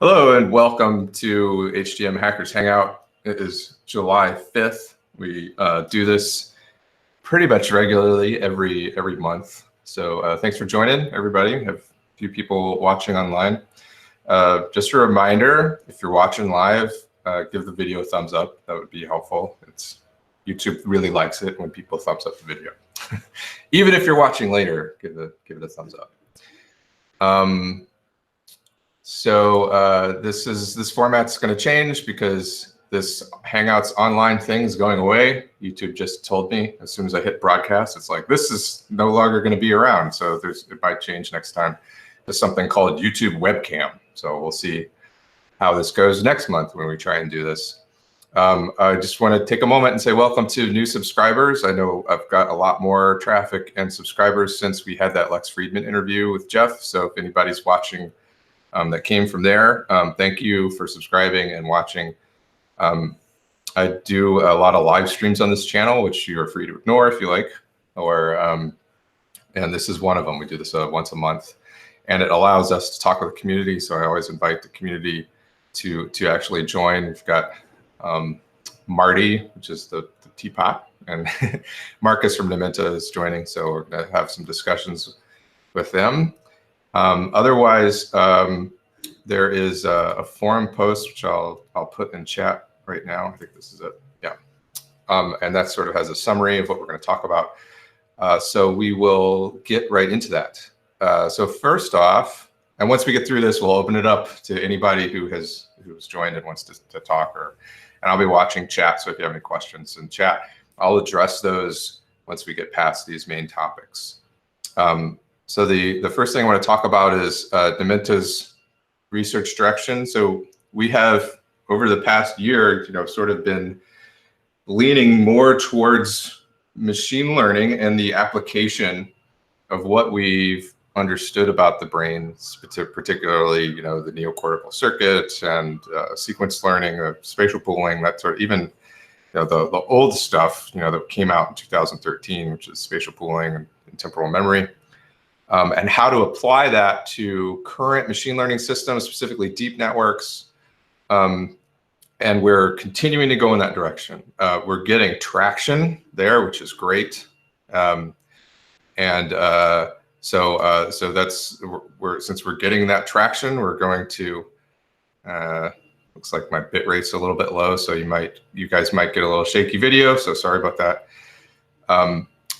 Hello and welcome to HTM Hackers Hangout. It is July 5th. We do this pretty much regularly every month. So thanks for joining, everybody. We have a few people watching online. Just a reminder, if you're watching live, give the video a thumbs up. That would be helpful. YouTube really likes it when people thumbs up the video. Even if you're watching later, give it a thumbs up. This format's going to change because this Hangouts online thing is going away. YouTube just told me as soon as I hit broadcast, it's like, this is no longer going to be around. So it might change next time. There's something called YouTube webcam. So we'll see how this goes next month when we try and do this. I just want to take a moment and say welcome to new subscribers. I know I've got a lot more traffic and subscribers since we had that Lex Friedman interview with Jeff. So if anybody's watching that came from there, thank you for subscribing and watching. I do a lot of live streams on this channel, which you are free to ignore if you like, and this is one of them. We do this once a month, and it allows us to talk with the community. So I always invite the community to actually join. We've got Marty, which is the teapot, and Marcus from Numenta is joining. So we're going to have some discussions with them. Otherwise, there is a forum post, which I'll put in chat right now. I think this is it. Yeah. And that sort of has a summary of what we're going to talk about. So we will get right into that. So first off, and once we get through this, we'll open it up to anybody who's joined and wants to talk, and I'll be watching chat. So if you have any questions in chat, I'll address those once we get past these main topics. So the first thing I want to talk about is Numenta's research direction. So we have, over the past year, sort of been leaning more towards machine learning and the application of what we've understood about the brain, particularly, the neocortical circuit and sequence learning, spatial pooling, that sort of, even, the old stuff, that came out in 2013, which is spatial pooling and temporal memory. And how to apply that to current machine learning systems, specifically deep networks. And we're continuing to go in that direction. We're getting traction there, which is great. So since we're getting that traction, we're going to, looks like my bit rate's a little bit low, so you guys might get a little shaky video, so sorry about that.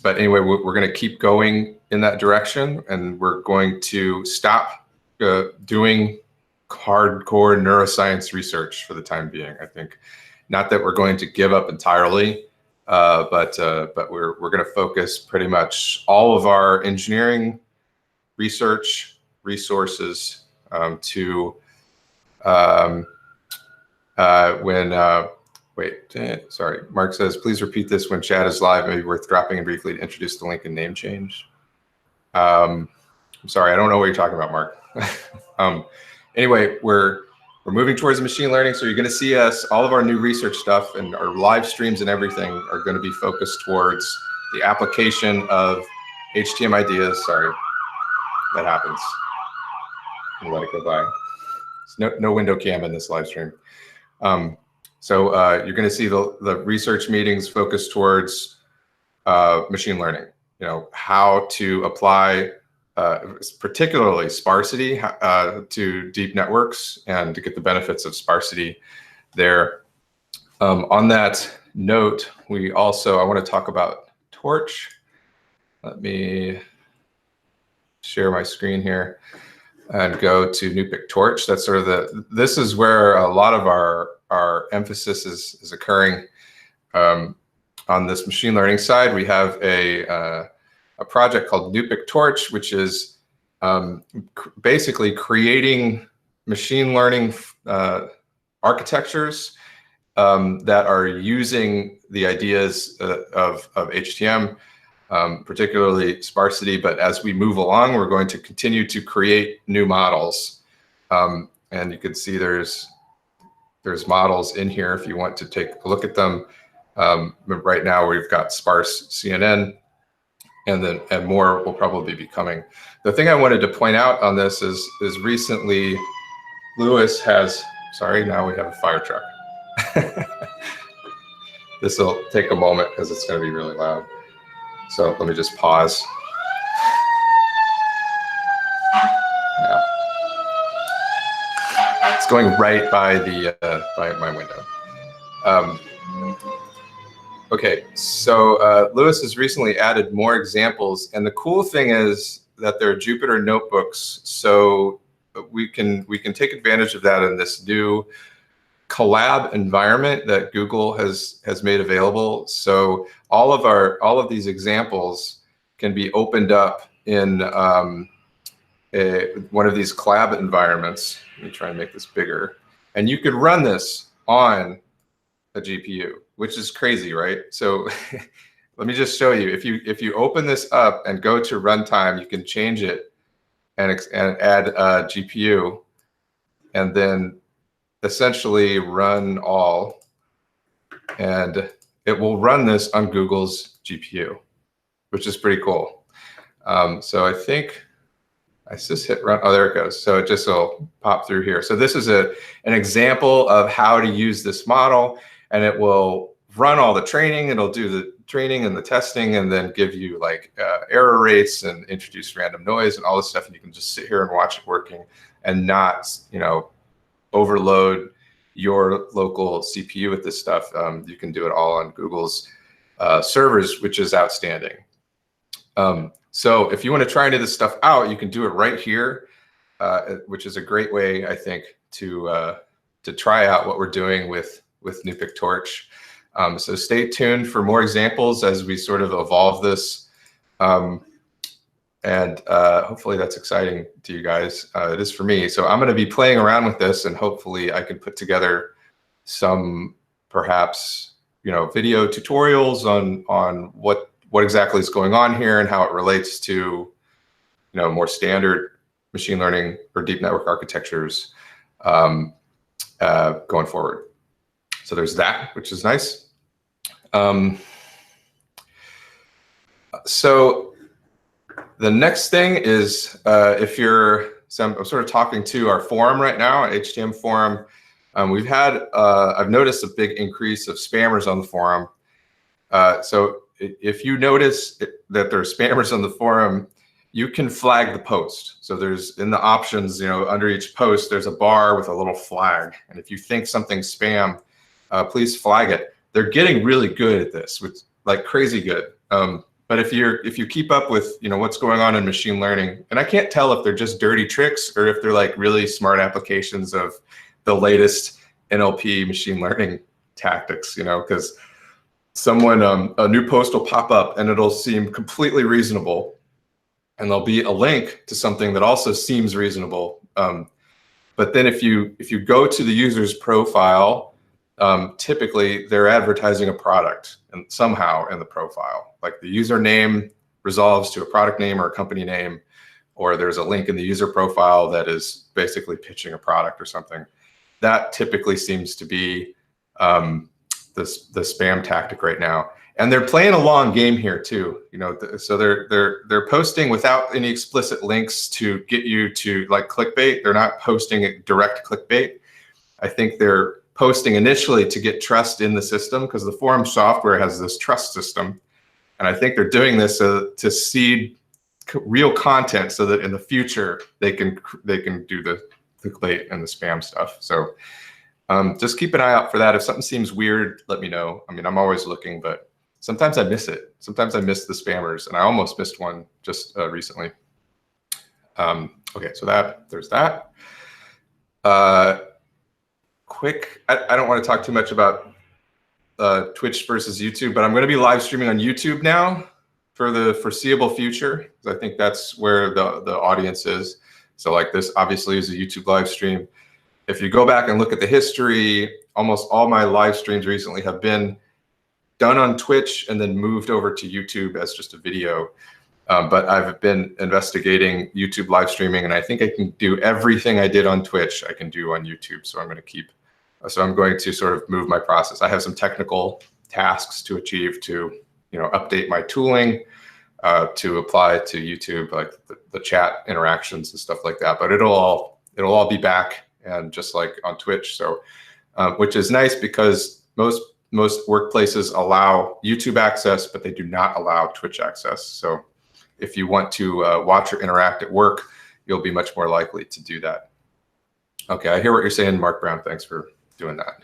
But anyway, we're going to keep going in that direction, and we're going to stop doing hardcore neuroscience research for the time being. I think, not that we're going to give up entirely, but we're going to focus pretty much all of our engineering research resources to sorry, Mark says, please repeat this when chat is live. Maybe worth dropping in briefly to introduce the link and name change. I'm sorry, I don't know what you're talking about, Mark. Anyway, we're moving towards machine learning. So you're going to see us, all of our new research stuff and our live streams and everything are going to be focused towards the application of HTM ideas. Sorry, that happens. I'll let it go by. There's no window cam in this live stream. So you're going to see the research meetings focused towards machine learning, how to apply particularly sparsity to deep networks and to get the benefits of sparsity there. On that note, I want to talk about Torch. Let me share my screen here and go to NuPic Torch. That's sort of this is where a lot of our emphasis is occurring. On this machine learning side, we have a project called NuPic Torch, which is basically creating machine learning architectures that are using the ideas of HTM, particularly sparsity. But as we move along, we're going to continue to create new models. And you can see there's models in here if you want to take a look at them. Right now we've got sparse CNN, and more will probably be coming. The thing I wanted to point out on this is recently Lewis has, sorry, now we have a fire truck. This will take a moment because it's going to be really loud. So let me just pause. Yeah. It's going right by the by my window. Okay, so Lewis has recently added more examples, and the cool thing is that they're Jupyter notebooks, so we can take advantage of that in this new collab environment that Google has made available. So all of these examples can be opened up in one of these collab environments. Let me try and make this bigger, and you could run this on a GPU, which is crazy, right? So let me just show you. If you open this up and go to runtime, you can change it and add a GPU, and then essentially run all, and it will run this on Google's GPU, which is pretty cool. So I think I just hit run. Oh, there it goes. So it just will pop through here. So this is an example of how to use this model, and it will run all the training. It'll do the training and the testing, and then give you like error rates and introduce random noise and all this stuff. And you can just sit here and watch it working, and not, you know, overload your local CPU with this stuff. You can do it all on Google's servers, which is outstanding. So if you want to try any of this stuff out, you can do it right here, which is a great way, I think, to try out what we're doing with New PyTorch. So stay tuned for more examples as we sort of evolve this. And hopefully that's exciting to you guys. It is for me. So I'm going to be playing around with this, and hopefully I can put together some perhaps, you know, video tutorials on what exactly is going on here and how it relates to, you know, more standard machine learning or deep network architectures going forward. So there's that, which is nice. So the next thing is, if you're, so I'm sort of talking to our forum right now, HTM forum. We've had, I've noticed a big increase of spammers on the forum. So if you notice that there are spammers on the forum, you can flag the post. So there's, in the options, you know, under each post, there's a bar with a little flag. And if you think something's spam, please flag it. They're getting really good at this, which, like, crazy good. But if you keep up with, you know, what's going on in machine learning, and I can't tell if they're just dirty tricks or if they're like really smart applications of the latest NLP machine learning tactics, you know, because someone, a new post will pop up and it'll seem completely reasonable, and there'll be a link to something that also seems reasonable. But then if you go to the user's profile, typically they're advertising a product, and somehow in the profile, like the username resolves to a product name or a company name, or there's a link in the user profile that is basically pitching a product or something. That typically seems to be the spam tactic right now. And they're playing a long game here too, you know. So they're posting without any explicit links to get you to, like, clickbait. They're not posting direct clickbait. I think they're posting initially to get trust in the system, because the forum software has this trust system. And I think they're doing this to seed real content so that in the future they can do the clickbait and the spam stuff. So just keep an eye out for that. If something seems weird, let me know. I mean, I'm always looking, but sometimes I miss it. Sometimes I miss the spammers, and I almost missed one just recently. Okay, so there's that. Quick, I don't want to talk too much about Twitch versus YouTube, but I'm going to be live streaming on YouTube now for the foreseeable future, because I think that's where the audience is. So, like, this obviously is a YouTube live stream. If you go back and look at the history, almost all my live streams recently have been done on Twitch and then moved over to YouTube as just a video. But I've been investigating YouTube live streaming, and I think I can do everything I did on Twitch, I can do on YouTube. So I'm going to sort of move my process. I have some technical tasks to achieve to, you know, update my tooling to apply to YouTube, like the chat interactions and stuff like that. But it'll all be back and just like on Twitch. So, which is nice because most workplaces allow YouTube access, but they do not allow Twitch access. So if you want to watch or interact at work, you'll be much more likely to do that. Okay, I hear what you're saying, Mark Brown. Thanks for doing that.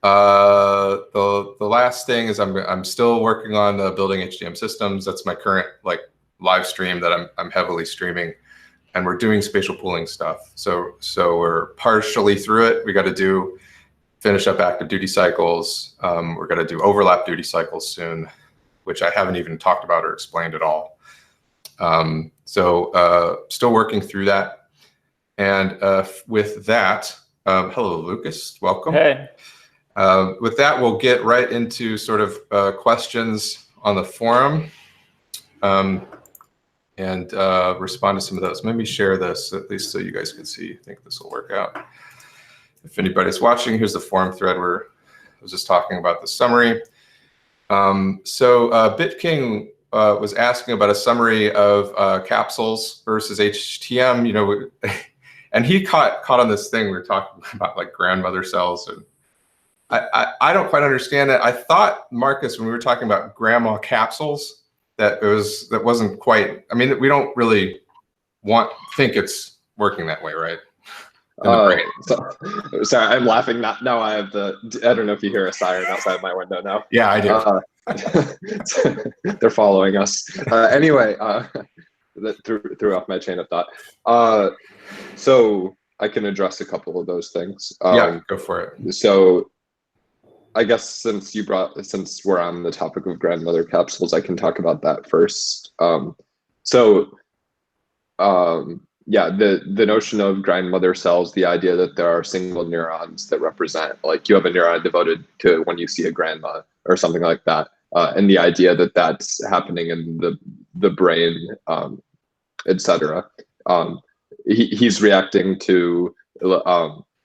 The last thing is I'm still working on building HTM systems. That's my current live stream that I'm heavily streaming, and we're doing spatial pooling stuff. So we're partially through it. We got to finish up active duty cycles. We're going to do overlap duty cycles soon, which I haven't even talked about or explained at all. Still working through that. And with that, hello, Lucas, welcome. Hey. With that, we'll get right into sort of questions on the forum and respond to some of those. Maybe share this at least so you guys can see. I think this will work out. If anybody's watching, here's the forum thread where I was just talking about the summary. BitKing was asking about a summary of capsules versus HTM, you know, and he caught on this thing we were talking about, like grandmother cells, and I don't quite understand it. I thought, Marcus, when we were talking about grandma capsules, that wasn't quite. I mean, we don't really think it's working that way, right? Sorry, I'm laughing. Now I have I don't know if you hear a siren outside my window now. Yeah, I do. They're following us. Anyway, that threw off my chain of thought. So I can address a couple of those things. Yeah, go for it. So I guess since we're on the topic of grandmother capsules, I can talk about that first. Yeah, the notion of grandmother cells, the idea that there are single neurons that represent, like you have a neuron devoted to when you see a grandma or something like that, and the idea that that's happening in the brain, etc. He's reacting to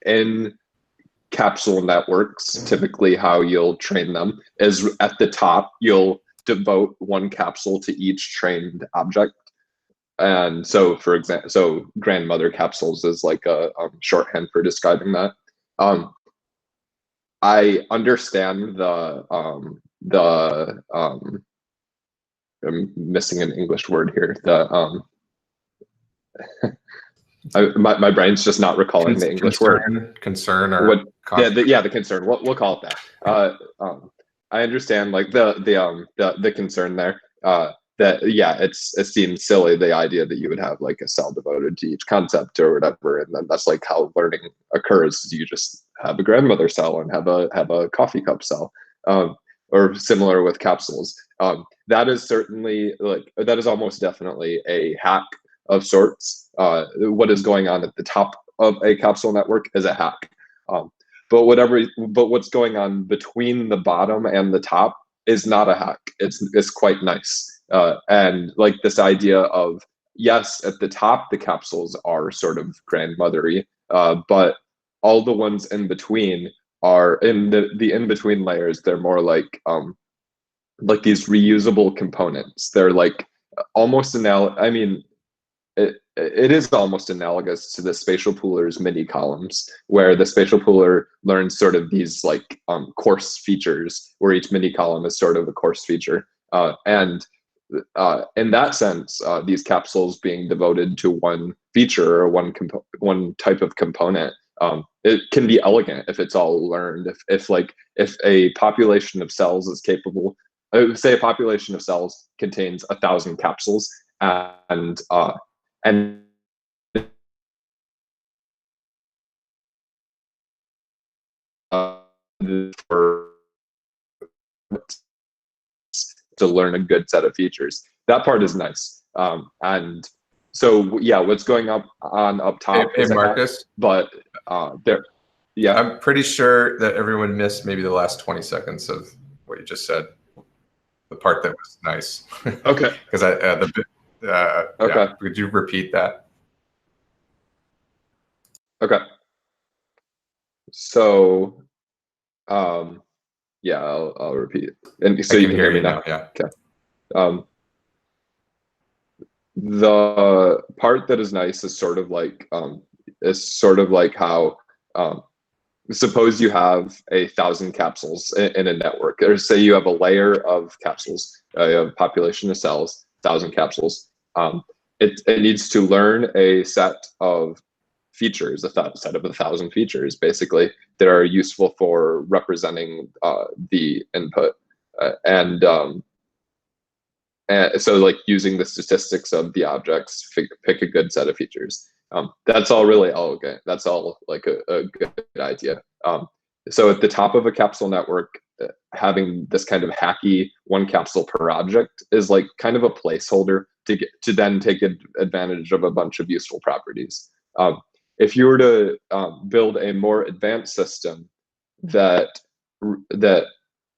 in capsule networks, typically how you'll train them is at the top, you'll devote one capsule to each trained object. And so, for example, grandmother capsules is like a shorthand for describing that. I understand I'm missing an English word here. My brain's just not recalling the English word. Concern or the concern. We'll call it that. I understand like the concern there. It seems silly, the idea that you would have like a cell devoted to each concept or whatever, and then that's like how learning occurs. You just have a grandmother cell and have a coffee cup cell, or similar with capsules. That is certainly that is almost definitely a hack of sorts. What is going on at the top of a capsule network is a hack. But what's going on between the bottom and the top is not a hack. It's quite nice. And like this idea of, yes, at the top, the capsules are sort of grandmothery, but all the ones in between are in the in-between layers. They're more like these reusable components. They're like almost it is almost analogous to the spatial pooler's mini columns, where the spatial pooler learns sort of these like course features, where each mini column is sort of a course feature. And in that sense, these capsules being devoted to one feature or one type of component, it can be elegant if it's all learned. If a population of cells is capable, say a population of cells contains 1,000 capsules, and for to learn a good set of features. That part is nice. And so, yeah, what's going up top hey Marcus, but there, yeah. I'm pretty sure that everyone missed maybe the last 20 seconds of what you just said. The part that was nice. Okay. Because okay. Yeah, could you repeat that? Okay. So, yeah, I'll repeat it. And so you can hear me now. Yeah. Okay. The part that is nice is sort of like is sort of like how, suppose you have 1,000 capsules in a network, or say you have a layer of capsules, you have a population of cells, 1,000 capsules. It needs to learn a set of features, set of 1,000 features, basically, that are useful for representing the input. And so like using the statistics of the objects, pick a good set of features. That's all really elegant. That's all like a good idea. So at the top of a capsule network, having this kind of hacky one capsule per object is like kind of a placeholder to then take advantage of a bunch of useful properties. If you were to build a more advanced system that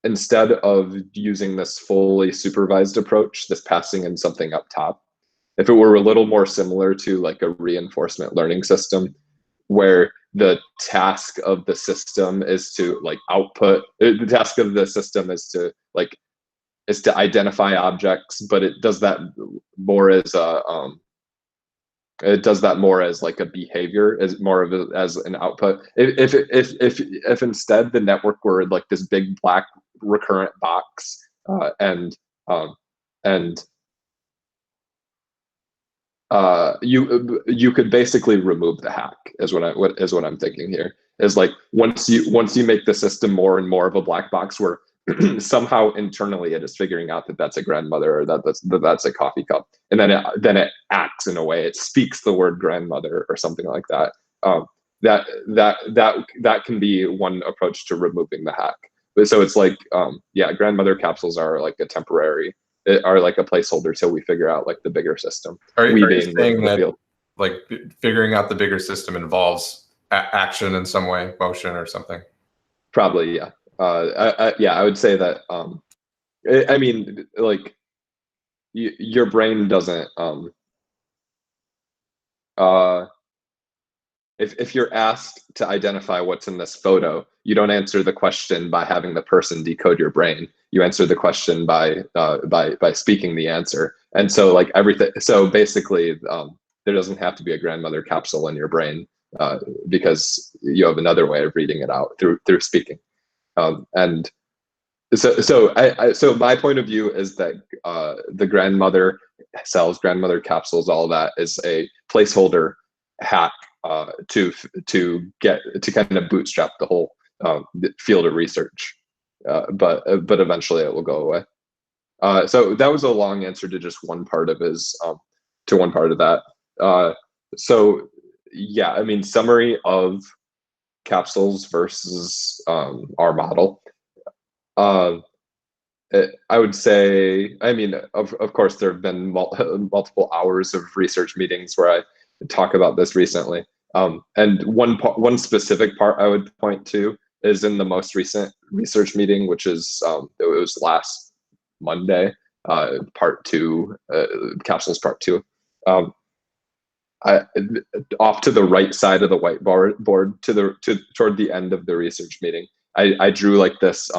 instead of using this fully supervised approach, this passing in something up top, if it were a little more similar to like a reinforcement learning system, where the task of the system is to like output, the task of the system is to identify objects, but it does that more as a like a behavior, as more of as an output. If instead the network were like this big black recurrent box, and you could basically remove the hack, is what I'm thinking here. Is like once you make the system more and more of a black box where somehow internally it is figuring out that that's a grandmother, or that's a coffee cup, and then it acts in a way, it speaks the word grandmother or something like that. That can be one approach to removing the hack. But so it's like, grandmother capsules are like a temporary, are like a placeholder till we figure out like the bigger system. Are you saying that like figuring out the bigger system involves action in some way, motion or something? Probably, yeah. I would say that. I mean, like, your brain doesn't. If you're asked to identify what's in this photo, you don't answer the question by having the person decode your brain. You answer the question by speaking the answer. And so like everything. So basically, there doesn't have to be a grandmother capsule in your brain, because you have another way of reading it out through speaking. And so my point of view is that the grandmother cells, grandmother capsules, all that is a placeholder hack to kind of bootstrap the whole field of research, but eventually it will go away. So that was a long answer to just one part of that. So yeah, I mean, summary of capsules versus our model. I would say, I mean, of course, there have been multiple hours of research meetings where I talk about this recently. And one specific part I would point to is in the most recent research meeting, which is it was last Monday, part 2, capsules part 2. Off to the right side of the whiteboard, toward the end of the research meeting, I drew like this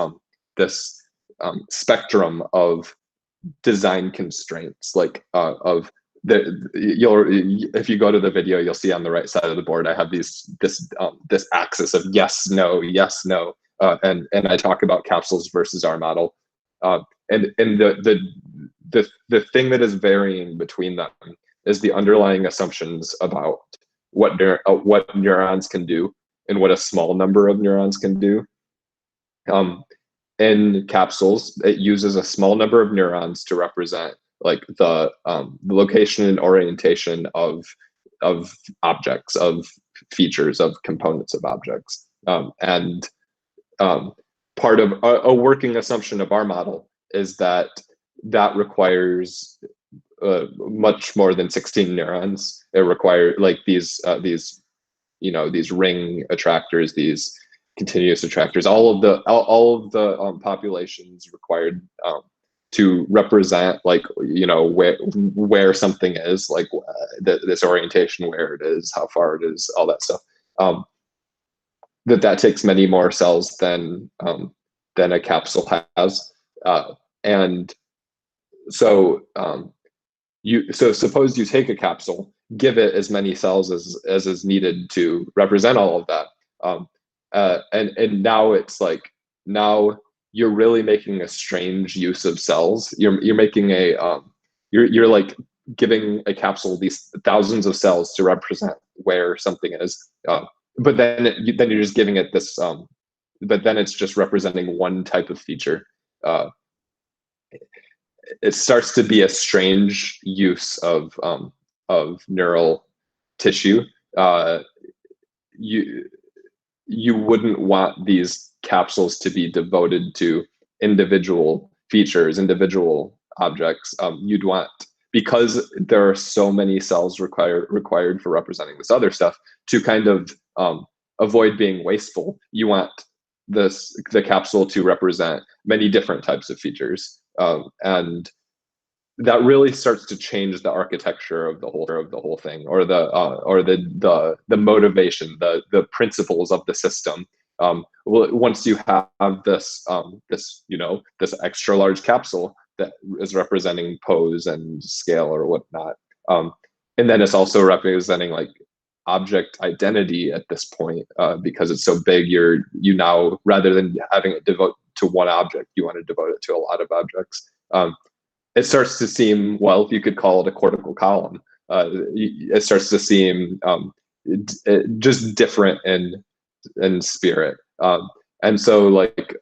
spectrum of design constraints, like if you go to the video, you'll see on the right side of the board, I have this axis of yes, no, and I talk about capsules versus our model, and the thing that is varying between them is the underlying assumptions about what neurons can do and what a small number of neurons can do. In capsules, it uses a small number of neurons to represent like the location and orientation of objects, of features, of components of objects. And part of a working assumption of our model is that requires much more than 16 neurons. It requires like these ring attractors, these continuous attractors, all of the populations required to represent like where something is, like this orientation, where it is, how far it is, all that stuff. That takes many more cells than a capsule has, and so suppose you take a capsule give it as many cells as is needed to represent all of that. And now it's like, now you're really making a strange use of cells. You're making a you're like giving a capsule these thousands of cells to represent where something is, but then you're just giving it this, but then it's just representing one type of feature. It starts to be a strange use of neural tissue. You wouldn't want these capsules to be devoted to individual features, individual objects. You'd want, because there are so many cells required for representing this other stuff, to kind of avoid being wasteful. You want the capsule to represent many different types of features, and that really starts to change the architecture of the whole thing, or the motivation, the principles of the system. Once you have this this extra large capsule that is representing pose and scale or whatnot, and then it's also representing like object identity at this point, because it's so big. You now, rather than having it devote to one object, you want to devote it to a lot of objects. It starts to seem, well, you could call it a cortical column. It starts to seem just different in spirit. And so, like,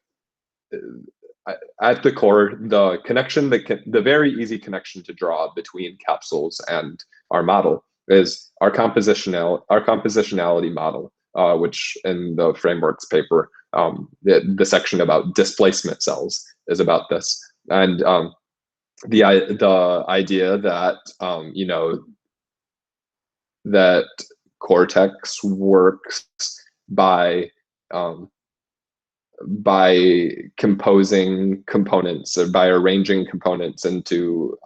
at the core, the connection, the very easy connection to draw between capsules and our model is our compositionality model, which in the frameworks paper, the section about displacement cells is about this. And the idea that that cortex works by composing components, or by arranging components into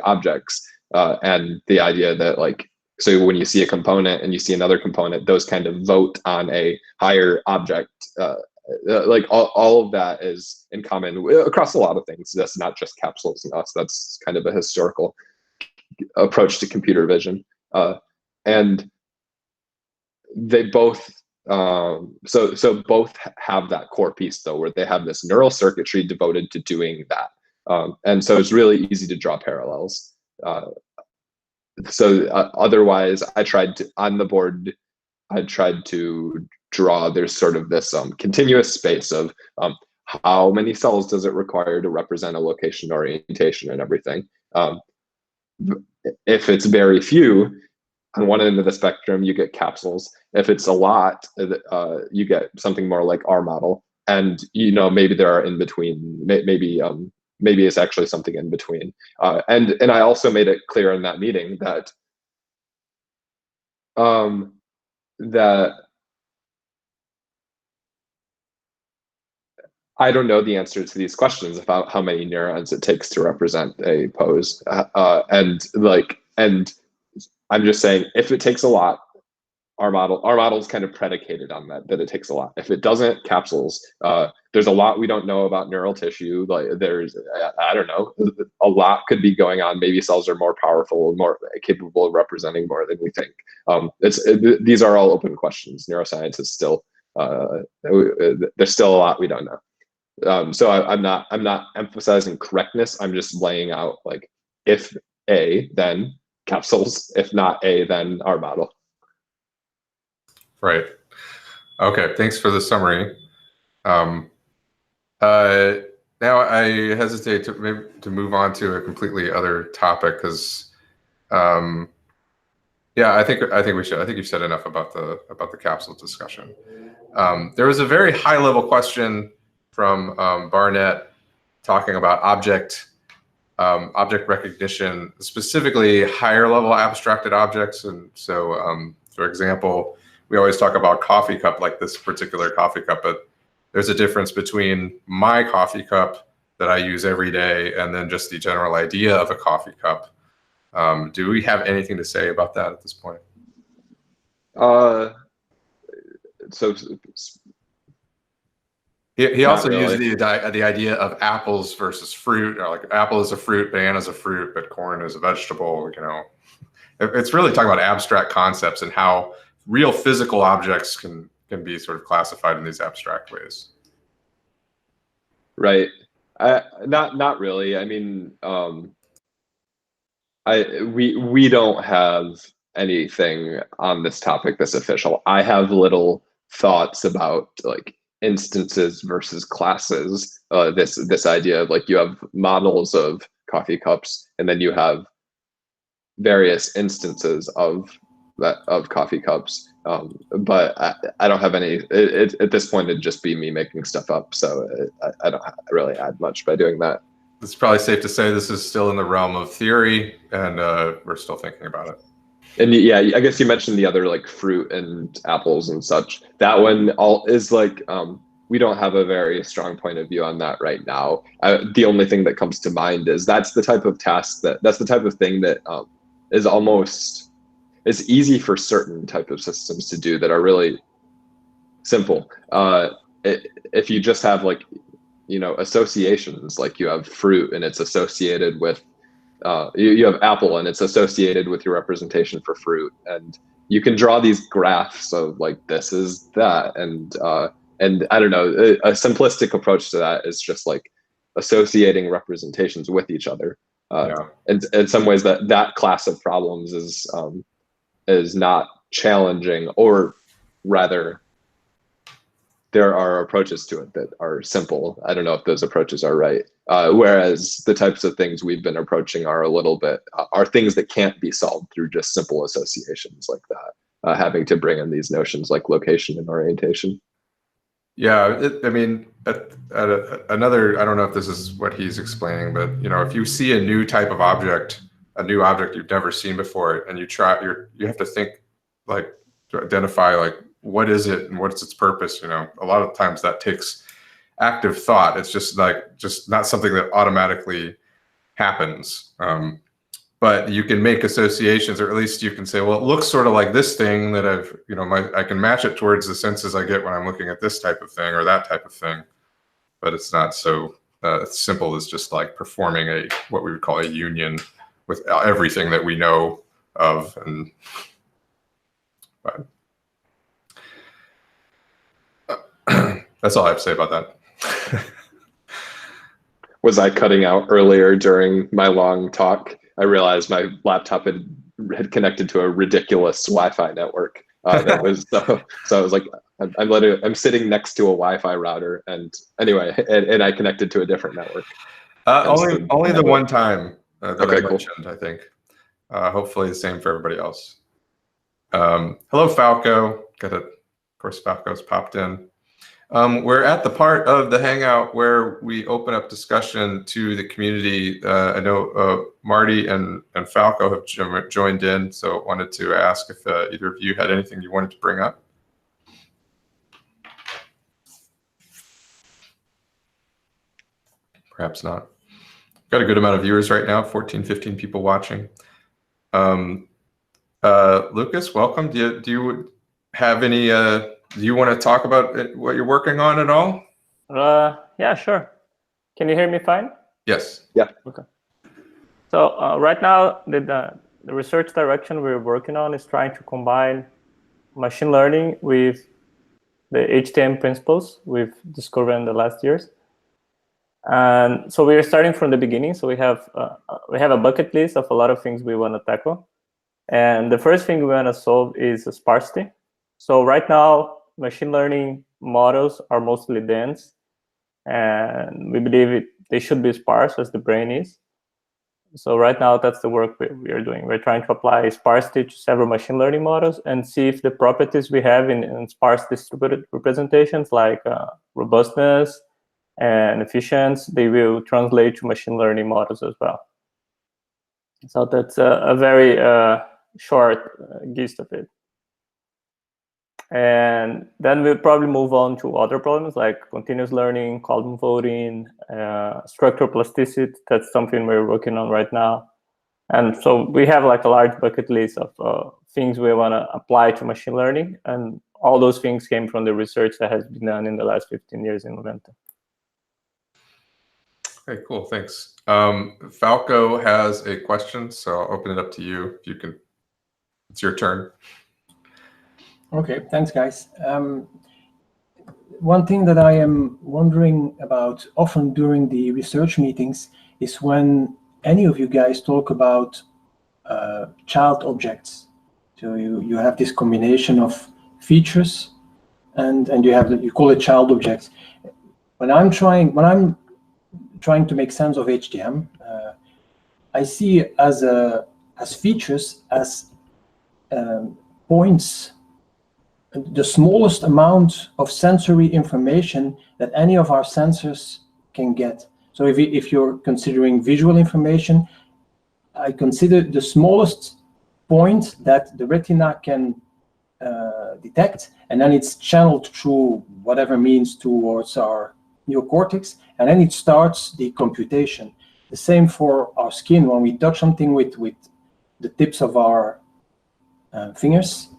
objects, and the idea that, like, so when you see a component and you see another component, those kind of vote on a higher object. Like all of that is in common across a lot of things. That's not just capsules and us. That's kind of a historical approach to computer vision, and they both so both have that core piece, though, where they have this neural circuitry devoted to doing that, and so it's really easy to draw parallels. Otherwise, I tried to, on the board, I tried to draw, there's sort of this continuous space of how many cells does it require to represent a location orientation and everything. If it's very few, on one end of the spectrum, you get capsules. If it's a lot, you get something more like our model. And maybe there are in between. Maybe it's actually something in between. And I also made it clear in that meeting that that I don't know the answer to these questions about how many neurons it takes to represent a pose, and I'm just saying, if it takes a lot, our model is kind of predicated on that it takes a lot. If it doesn't, capsules. There's a lot we don't know about neural tissue. Like, there's, I don't know, a lot could be going on. Maybe cells are more powerful, more capable of representing more than we think. These are all open questions. Neuroscience is still, there's still a lot we don't know. So I'm not emphasizing correctness. I'm just laying out, like, if A, then capsules. If not A, then our model. Right. Okay. Thanks for the summary. Now I hesitate to move on to a completely other topic, because, yeah, I think we should. I think you've said enough about the capsule discussion. There was a very high level question from Barnett talking about object recognition, specifically higher level abstracted objects. And so, for example, we always talk about coffee cup, like this particular coffee cup, but there's a difference between my coffee cup that I use every day and then just the general idea of a coffee cup. Do we have anything to say about that at this point? So he also really used the idea of apples versus fruit, or like apple is a fruit, banana is a fruit, but corn is a vegetable. it's really talking about abstract concepts and how real physical objects can be sort of classified in these abstract ways. Right. Not really. I mean, we don't have anything on this topic that's official. I have little thoughts about like instances versus classes. This idea of like you have models of coffee cups, and then you have various instances of coffee cups. But I don't have any. At this point, it'd just be me making stuff up. So I don't really add much by doing that. It's probably safe to say this is still in the realm of theory, and we're still thinking about it. And yeah, I guess you mentioned the other like fruit and apples and such. That one all is like we don't have a very strong point of view on that right now. The only thing that comes to mind is that's the type of task that's the type of thing that is almost is easy for certain type of systems to do that are really simple. If you just have like associations, like you have fruit and it's associated with you have apple and it's associated with your representation for fruit, and you can draw these graphs of like this is that, and I don't know, a simplistic approach to that is just like associating representations with each other. And in some ways that class of problems is not challenging, or rather there are approaches to it that are simple. I don't know if those approaches are right. Whereas the types of things we've been approaching are a little bit, are things that can't be solved through just simple associations like that, having to bring in these notions like location and orientation. Yeah, I mean, another, I don't know if this is what he's explaining, but if you see a new type of object, a new object you've never seen before, and you have to think like to identify like what is it and what's its purpose. A lot of times that takes active thought. It's just not something that automatically happens. But you can make associations, or at least you can say, well, it looks sort of like this thing that I can match it towards the senses I get when I'm looking at this type of thing or that type of thing. But it's not so simple as just like performing what we would call a union with everything that we know of. But that's all I have to say about that. Was I cutting out earlier during my long talk? I realized my laptop had connected to a ridiculous Wi-Fi network. That was so I was like, I'm sitting next to a Wi-Fi router, and anyway, and I connected to a different network. Only the one time that Okay, I mentioned, cool. I think. Hopefully the same for everybody else. Hello, Falco. Of course, Falco's popped in. We're at the part of the Hangout where we open up discussion to the community. I know Marty and Falco have joined in, so wanted to ask if either of you had anything you wanted to bring up. Perhaps not. Got a good amount of viewers right now, 14, 15 people watching. Lucas, welcome. Do you have any, do you want to talk about what you're working on at all? Yeah, sure. Can you hear me fine? Yes. Yeah. Okay. So right now, the research direction we're working on is trying to combine machine learning with the HTM principles we've discovered in the last years. And so we are starting from the beginning. So we have a bucket list of a lot of things we want to tackle. And the first thing we want to solve is sparsity. So right now, machine learning models are mostly dense, and we believe they should be sparse as the brain is. So right now, that's the work we are doing. We're trying to apply sparsity to several machine learning models and see if the properties we have in sparse distributed representations, like robustness and efficiency, they will translate to machine learning models as well. So that's a very short gist of it. And then we'll probably move on to other problems like continuous learning, column voting, structural plasticity. That's something we're working on right now. And so we have like a large bucket list of things we want to apply to machine learning. And all those things came from the research that has been done in the last 15 years in Numenta. Okay, cool, thanks. Falco has a question, so I'll open it up to you if you can it's your turn. Okay, thanks, guys. One thing that I am wondering about often during the research meetings is when any of you guys talk about child objects. So you have this combination of features, and you call it child objects. When I'm trying to make sense of HTM, I see as features as points, the smallest amount of sensory information that any of our sensors can get. So if you're considering visual information, I consider the smallest point that the retina can detect, and then it's channeled through whatever means towards our neocortex, and then it starts the computation. The same for our skin. When we touch something with the tips of our fingers,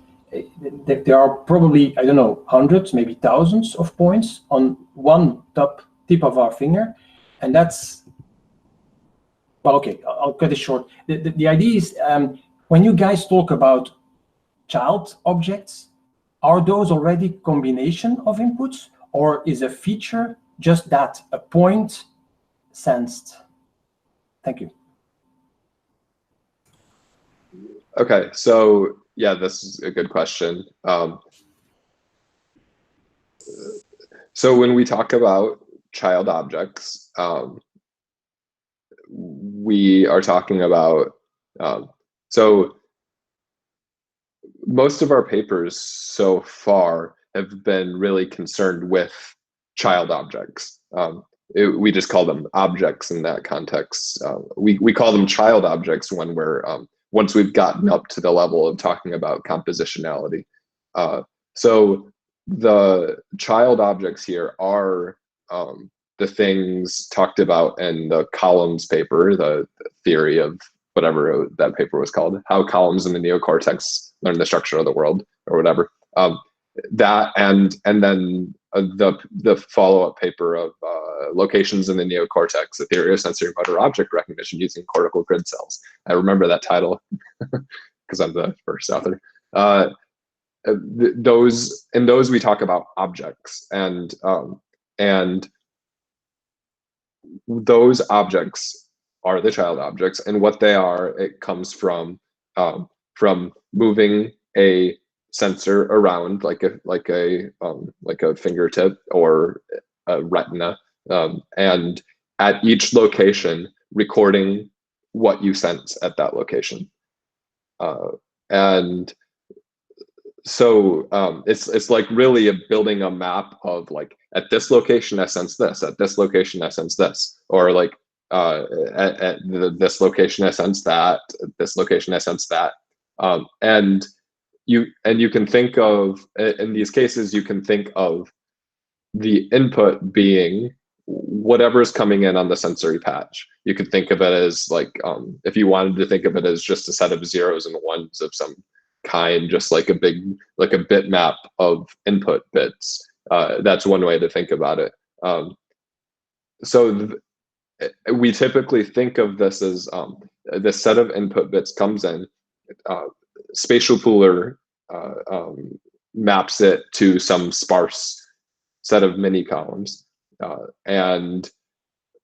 there are probably, I don't know, hundreds, maybe thousands of points on one top tip of our finger, and that's, well, okay, I'll cut it short. The idea is, when you guys talk about child objects, are those already combination of inputs, or is a feature just that, a point sensed? Thank you. Okay, so yeah, this is a good question. So when we talk about child objects, we are talking about, so most of our papers so far have been really concerned with child objects. We just call them objects in that context. We call them child objects when we're, once we've gotten up to the level of talking about compositionality. So the child objects here are the things talked about in the columns paper, the theory of whatever that paper was called, how columns in the neocortex learn the structure of the world, or whatever. That and then the follow-up paper of locations in the neocortex, the theory of sensory motor object recognition using cortical grid cells. I remember that title because I'm the first author. In those we talk about objects, and those objects are the child objects, and what they are, it comes from moving a sensor around like a fingertip or a retina, and at each location recording what you sense at that location. And so it's like really building a map of like, at this location I sense this, at this location I sense this, or like at this location I sense that, at this location I sense that. And you can think of, in these cases, you can think of the input being whatever's coming in on the sensory patch. You could think of it as like, if you wanted to think of it as just a set of zeros and ones of some kind, just like a bitmap of input bits. That's one way to think about it. So we typically think of this as this set of input bits comes in, spatial pooler maps it to some sparse set of mini columns, and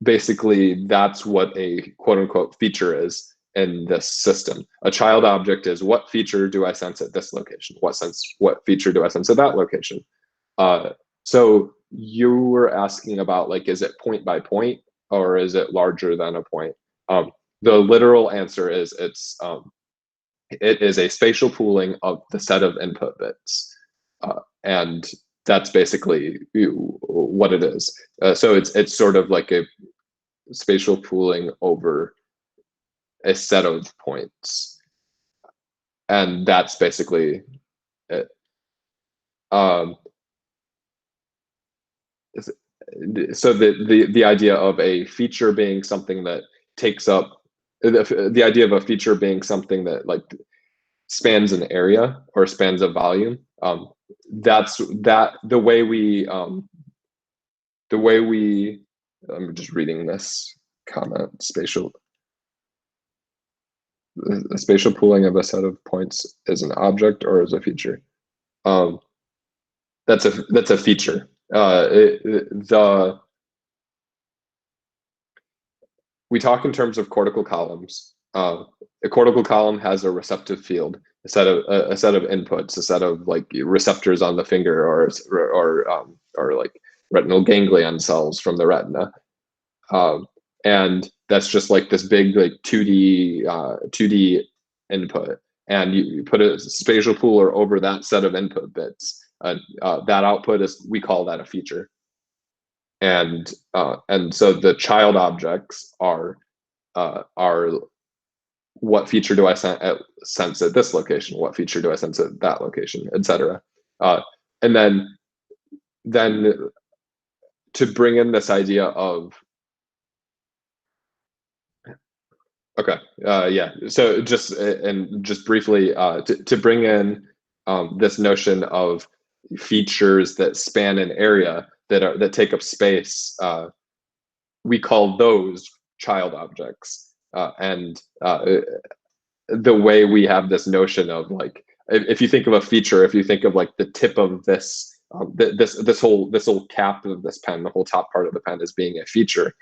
basically that's what a quote unquote feature is in this system. A child object is, what feature do I sense at this location? What feature do I sense at that location? So you were asking about, like, is it point by point or is it larger than a point? The literal answer is it is a spatial pooling of the set of input bits, and that's basically what it is. So it's sort of like a spatial pooling over a set of points, and that's basically it. So the idea of a feature being something that takes up, the idea of a feature being something that like spans an area or spans a volume, that's the way we I'm just reading this comment, spatial. a spatial pooling of a set of points is an object or is a feature. That's a feature. We talk in terms of cortical columns. A cortical column has a receptive field, a set of inputs, a set of like receptors on the finger, or like retinal ganglion cells from the retina, and that's just like this big like 2D input, and you put a spatial pooler over that set of input bits. That output we call that a feature, and so the child objects are what feature do I sense at this location? What feature do I sense at that location, etc. And then to bring in this idea of yeah. So just briefly to bring in this notion of features that span an area that take up space, we call those child objects, and the way we have this notion of like, if you think of a feature, if you think of like the tip of this this whole cap of this pen, the whole top part of the pen as being a feature,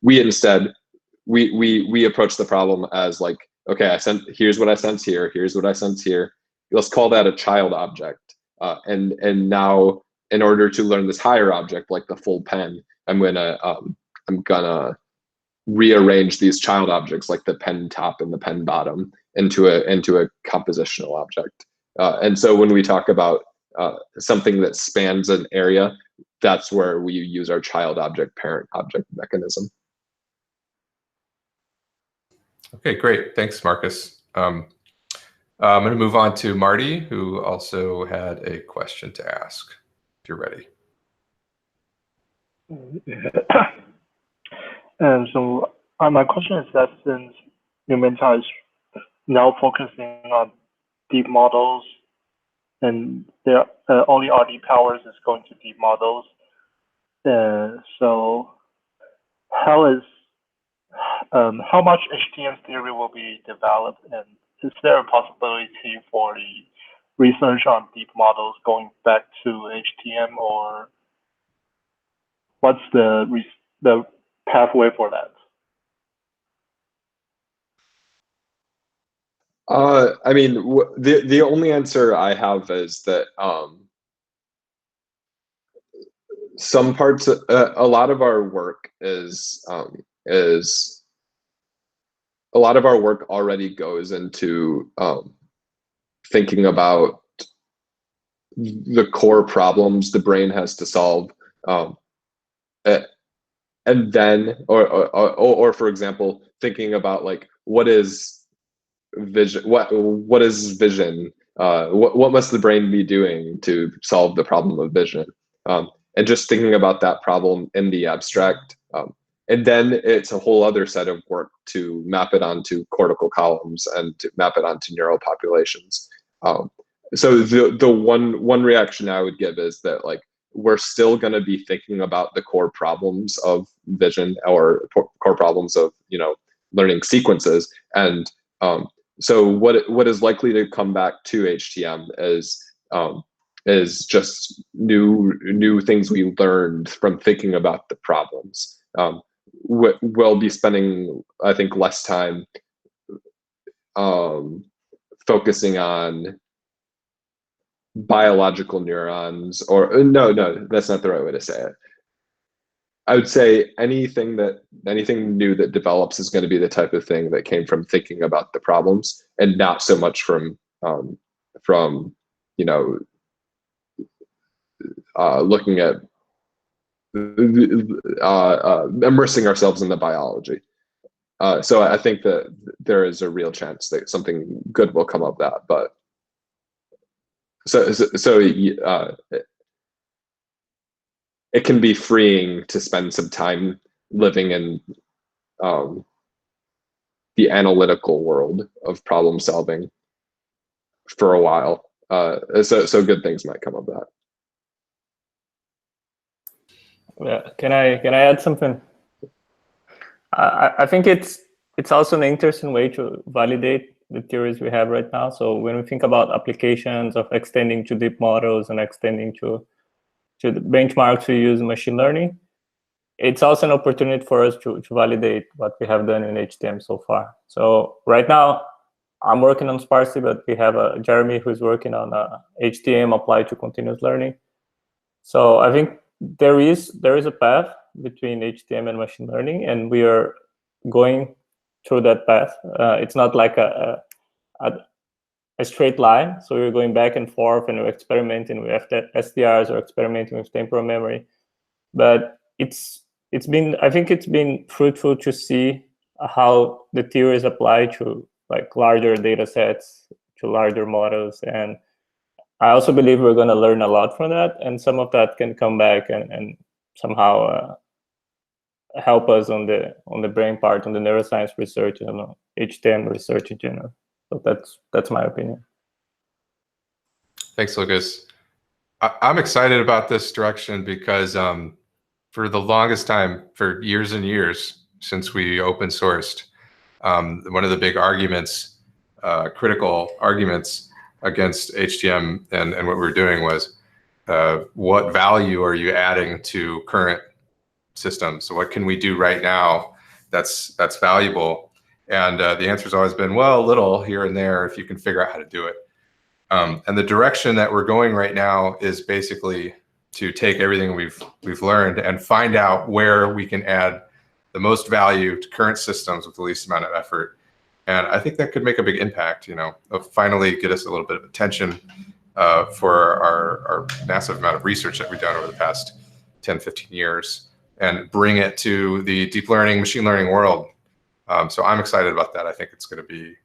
we instead we approach the problem as like, okay, here's what I sense here, here's what I sense here. Let's call that a child object, and now in order to learn this higher object, like the full pen, I'm gonna rearrange these child objects like the pen top and the pen bottom into a compositional object. And so when we talk about something that spans an area, that's where we use our child object parent object mechanism. Okay, great. Thanks, Marcus. I'm going to move on to Marty, who also had a question to ask, if you're ready. And so my question is that since Numenta is now focusing on deep models, and all the RD powers is going to deep models, so how much HTM theory will be developed, and is there a possibility for the research on deep models going back to HTM, or what's the pathway for that? I mean, the only answer I have is that some parts, a lot of our work a lot of our work already goes into thinking about the core problems the brain has to solve, and then, or for example, thinking about like, what is vision? What is vision? What must the brain be doing to solve the problem of vision? And just thinking about that problem in the abstract. And then it's a whole other set of work to map it onto cortical columns and to map it onto neural populations. So the one reaction I would give is that like, we're still going to be thinking about the core problems of vision, or core problems of, learning sequences. And so what is likely to come back to HTM is just new things we learned from thinking about the problems. We'll be spending, I think, less time focusing on biological neurons, or no, that's not the right way to say it. I would say anything new that develops is going to be the type of thing that came from thinking about the problems, and not so much from looking at immersing ourselves in the biology. So I think that there is a real chance that something good will come of that. But so it can be freeing to spend some time living in the analytical world of problem solving for a while. So good things might come of that. Yeah, can I add something? I think it's it's also an interesting way to validate the theories we have right now. So when we think about applications of extending to deep models and extending to the benchmarks we use in machine learning, it's also an opportunity for us to validate what we have done in HTM so far. So right now, I'm working on sparsity, but we have Jeremy who's working on HTM applied to continuous learning. So I think there is a path between HTM and machine learning, and we are going through that path. It's not like a straight line. So we're going back and forth, and we're experimenting with SDRs or experimenting with temporal memory. But I think it's been fruitful to see how the theories apply to like larger data sets, to larger models. And I also believe we're going to learn a lot from that. And some of that can come back and somehow help us on the brain part, on the neuroscience research, and HTM research in general. So that's my opinion. Thanks, Lucas. I'm excited about this direction because for the longest time, for years and years since we open sourced, one of the big arguments, critical arguments against HTM and what we're doing was, what value are you adding to current systems? So what can we do right now that's valuable? And the answer's always been, well, a little here and there if you can figure out how to do it. And the direction that we're going right now is basically to take everything we've learned and find out where we can add the most value to current systems with the least amount of effort. And I think that could make a big impact, finally get us a little bit of attention for our massive amount of research that we've done over the past 10, 15 years and bring it to the deep learning, machine learning world. So I'm excited about that. I think it's going to be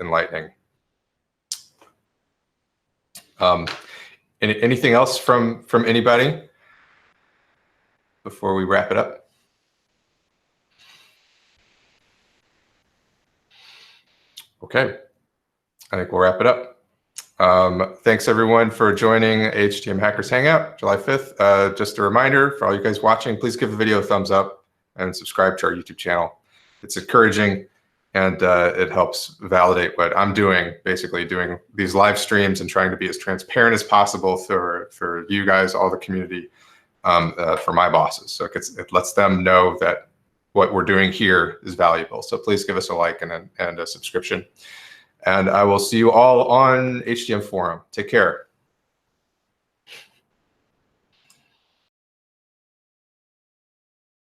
enlightening. Anything else from anybody before we wrap it up? Okay, I think we'll wrap it up. Thanks everyone for joining HTM Hackers Hangout, July 5th. Just a reminder for all you guys watching, please give the video a thumbs up and subscribe to our YouTube channel. It's encouraging and it helps validate what I'm doing, basically doing these live streams and trying to be as transparent as possible for you guys, all the community, for my bosses. So it lets them know that what we're doing here is valuable. So please give us a like and a subscription. And I will see you all on HTM Forum. Take care.